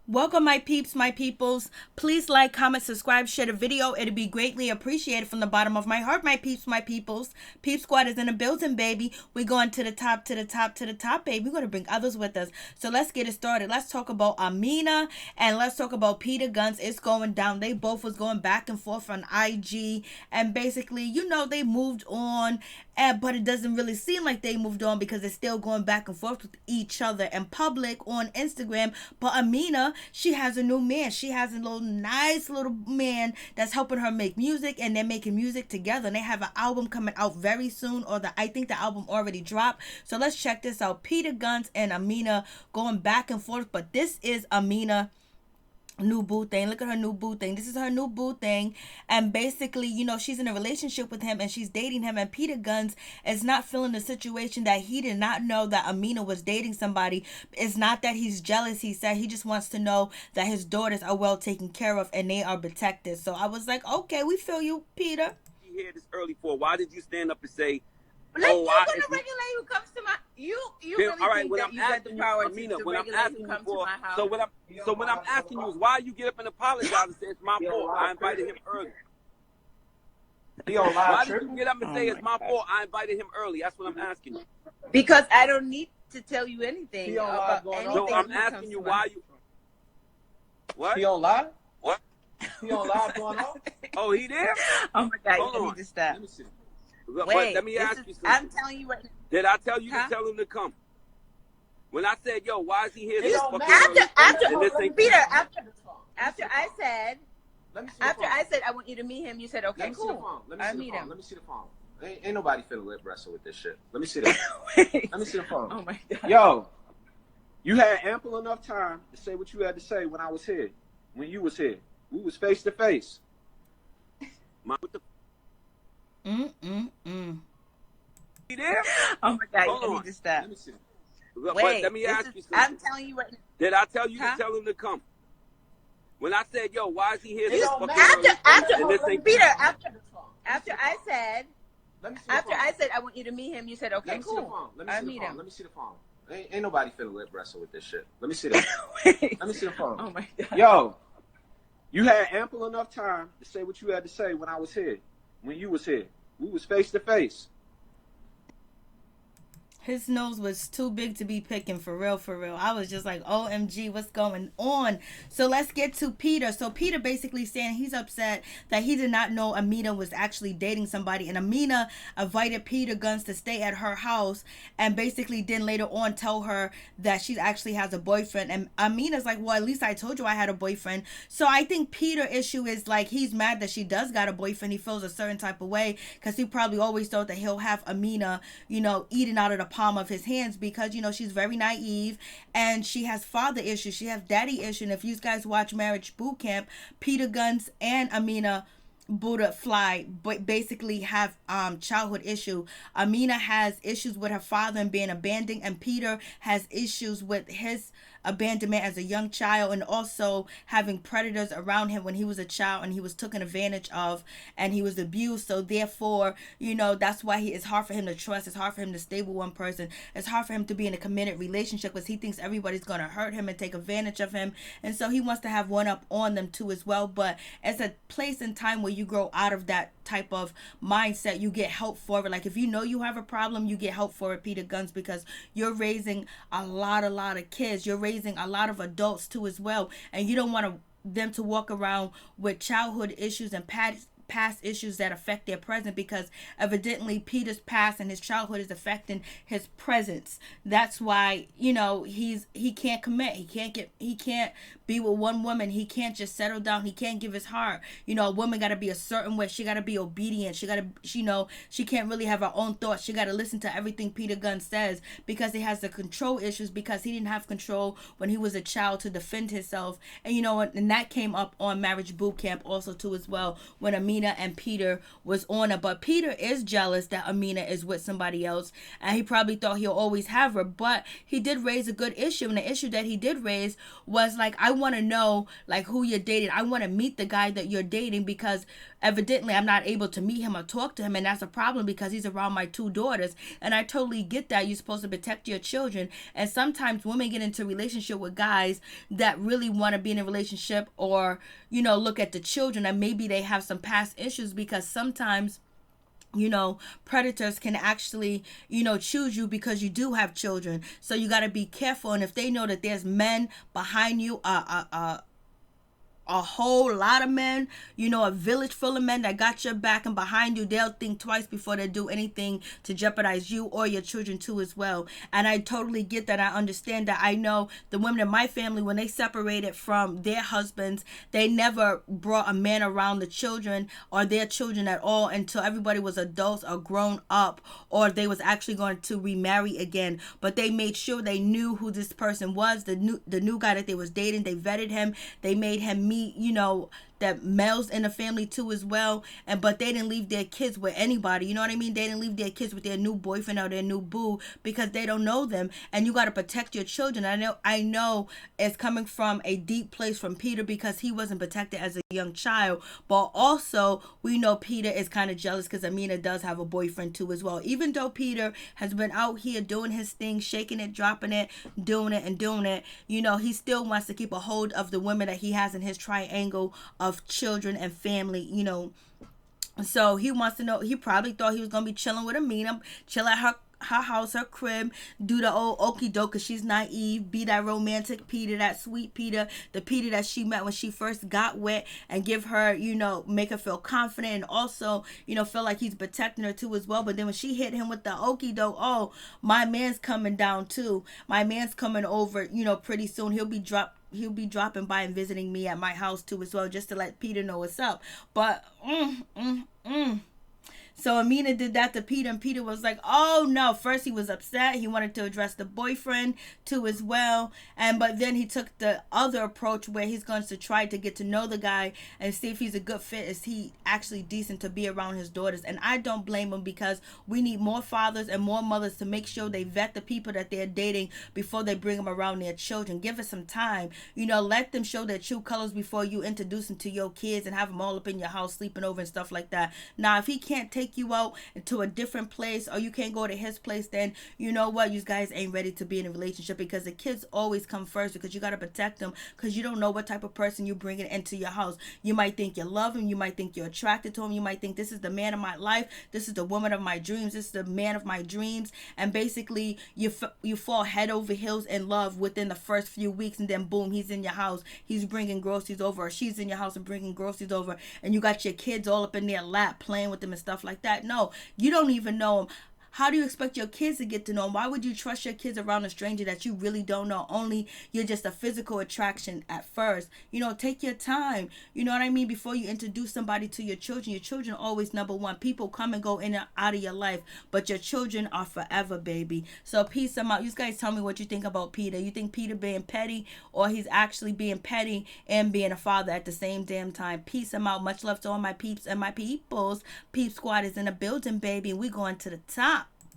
Welcome, my peeps, my peoples. Please like, comment, subscribe, share the video. It'd be greatly appreciated from the bottom of my heart, my peeps, my peoples. Peep Squad is in the building, baby. We're going to the top, to the top, to the top, baby. We're going to bring others with us. So let's get it started. Let's talk about Amina and let's talk about Peter Gunz. It's going down. They both was going back and forth on IG. And basically, they moved on. But it doesn't really seem like they moved on because they're still going back and forth with each other in public on Instagram. But Amina, she has a new man. She has a nice little man that's helping her make music, and they're making music together. And they have an album coming out very soon, or I think the album already dropped. So let's check this out. Peter Gunz and Amina going back and forth, but this is Amina new boo thing. Look at her new boo thing. This is her new boo thing. And basically, she's in a relationship with him and she's dating him. And Peter Gunz is not feeling the situation that he did not know that Amina was dating somebody. It's not that he's jealous. He said he just wants to know that his daughters are well taken care of and they are protected. So I was like, okay, we feel you, Peter. You hear this early for? Why did you stand up and say, like, you're gonna regulate who comes to my you really all right, think when that I'm you got the asking you, power Amina, to when I'm regulate asking who you comes to for, my house. so when I'm asking you is why you get up and apologize and say it's my fault. I invited him early. Why did you get up and say it's my fault? I invited him early. That's what I'm asking you. Because I don't need to tell you anything about anything. No, I'm asking you why you. What? He don't lie? What? He don't lie going on? Oh, he there? Oh my God, Hold you on. need to stop. Let me see. But Wait, let me ask you something. I'm telling you right now. Did I tell you Huh? to tell him to come? When I said, yo, why is he here? It don't fucking matter. early? After And this ain't- Peter, after I said Let me see the phone. I want you to meet him, you said Let okay, me see the cool. phone. Let me I see the meet phone. him. Let me see the phone. Ain't nobody finna lip wrestle with this shit. Let me see that. Wait. Let me see the phone. Oh my God. Yo, you had ample enough time to say what you had to say when I was here. When you was here. We was face to face. What the Mm-mm-mm. he there? Oh my God, Hold you on. need to stop. Let me see. But Wait, let me ask you something. I'm telling you right now. Did I tell you Huh? to tell him to come? When I said, yo, why is he here? It don't fucking matter. early? And this ain't- Peter, after I said Let me see the after phone. I said I want you to meet him, you said okay, Let me see the cool. phone. Let me I see the meet phone. him. Let me see the phone. Ain't nobody finna lip wrestle with this shit. Let me see that. Wait. Let me see the phone. Oh my God. Yo, you had ample enough time to say what you had to say when I was here. When you was here. We was face to face. His nose was too big to be picking, for real, for real. I was just like, OMG, what's going on? So let's get to Peter. So Peter basically saying he's upset that he did not know Amina was actually dating somebody. And Amina invited Peter Gunz to stay at her house and basically then later on tell her that she actually has a boyfriend. And Amina's like, well, at least I told you I had a boyfriend. So I think Peter's issue is like he's mad that she does got a boyfriend. He feels a certain type of way because he probably always thought that he'll have Amina, eating out of the palm of his hands because she's very naive and she has father issues, she has daddy issues. And if you guys watch Marriage Boot Camp, Peter Gunz and Amina Buddafly basically have childhood issue. Amina has issues with her father and being abandoned, and Peter has issues with his abandonment as a young child and also having predators around him when he was a child and he was taken advantage of and he was abused. So therefore, that's why it's hard for him to trust. It's hard for him to stay with one person. It's hard for him to be in a committed relationship because he thinks everybody's going to hurt him and take advantage of him. And so he wants to have one up on them too as well. But it's a place and time where you grow out of that type of mindset. You get help for it. Like if you have a problem, you get help for it, Peter Gunz, because you're raising a lot of kids. You're raising a lot of adults too as well, and you don't want them to walk around with childhood issues and past issues that affect their present, because evidently Peter's past and his childhood is affecting his presence. That's why he can't commit. He can't be with one woman. He can't just settle down. He can't give his heart. A woman got to be a certain way. She got to be obedient. She got to she can't really have her own thoughts. She got to listen to everything Peter Gunz says because he has the control issues, because he didn't have control when he was a child to defend himself. And and that came up on Marriage Boot Camp also too as well, when Amina Amina and Peter was on her. But Peter is jealous that Amina is with somebody else, and he probably thought he'll always have her. But he did raise a good issue, and the issue that he did raise was like, I want to know like who you're dating. I want to meet the guy that you're dating, because evidently I'm not able to meet him or talk to him, and that's a problem because he's around my 2 daughters. And I totally get that. You're supposed to protect your children, and sometimes women get into a relationship with guys that really want to be in a relationship, or look at the children, and maybe they have some past issues, because sometimes predators can actually, choose you because you do have children. So you got to be careful. And if they know that there's men behind you, a whole lot of men, a village full of men that got your back and behind you, they'll think twice before they do anything to jeopardize you or your children too as well. And I totally get that. I understand that. I know the women in my family, when they separated from their husbands, they never brought a man around the children or their children at all until everybody was adults or grown up, or they was actually going to remarry again. But they made sure they knew who this person was, the new guy that they was dating. They vetted him. They made him meet that males in the family too as well, but they didn't leave their kids with anybody. You know what I mean? They didn't leave their kids with their new boyfriend or their new boo, because they don't know them. And you got to protect your children. I know it's coming from a deep place from Peter, because he wasn't protected as a young child. But also we know Peter is kind of jealous because Amina does have a boyfriend too as well. Even though Peter has been out here doing his thing, shaking it, dropping it, doing it, he still wants to keep a hold of the women that he has in his triangle of children and family, So he wants to know, he probably thought he was going to be chilling with Amina, chill at her house, her crib, do the old okie doke, because she's naive, be that romantic Peter, that sweet Peter, the Peter that she met when she first got wet, and give her, make her feel confident, and also, feel like he's protecting her too as well. But then when she hit him with the okie doke, oh, my man's coming down too. My man's coming over, pretty soon. He'll be dropping by and visiting me at my house too as well, just to let Peter know what's up. But So Amina did that to Peter, and Peter was like, oh no. First he was upset. He wanted to address the boyfriend too as well. But then he took the other approach where he's going to try to get to know the guy and see if he's a good fit. Is he actually decent to be around his daughters? And I don't blame him, because we need more fathers and more mothers to make sure they vet the people that they're dating before they bring them around their children. Give it some time. Let them show their true colors before you introduce them to your kids and have them all up in your house sleeping over and stuff like that. Now, if he can't take you out into a different place, or you can't go to his place, then you know what, you guys ain't ready to be in a relationship, because the kids always come first, because you got to protect them, because you don't know what type of person you bringing into your house. You might think you love him, you might think you're attracted to him, you might think this is the man of my life, this is the woman of my dreams, this is the man of my dreams, and basically you fall head over heels in love within the first few weeks, and then boom, he's in your house, he's bringing groceries over, or she's in your house and bringing groceries over, and you got your kids all up in their lap playing with them and stuff like that. No, you don't even know him. How do you expect your kids to get to know him? Why would you trust your kids around a stranger that you really don't know? Only you're just a physical attraction at first. Take your time. You know what I mean? Before you introduce somebody to your children always number one. People come and go in and out of your life, but your children are forever, baby. So peace them out. You guys tell me what you think about Peter. You think Peter being petty, or he's actually being petty and being a father at the same damn time? Peace them out. Much love to all my peeps and my peoples. Peep Squad is in the building, baby. We going to the top.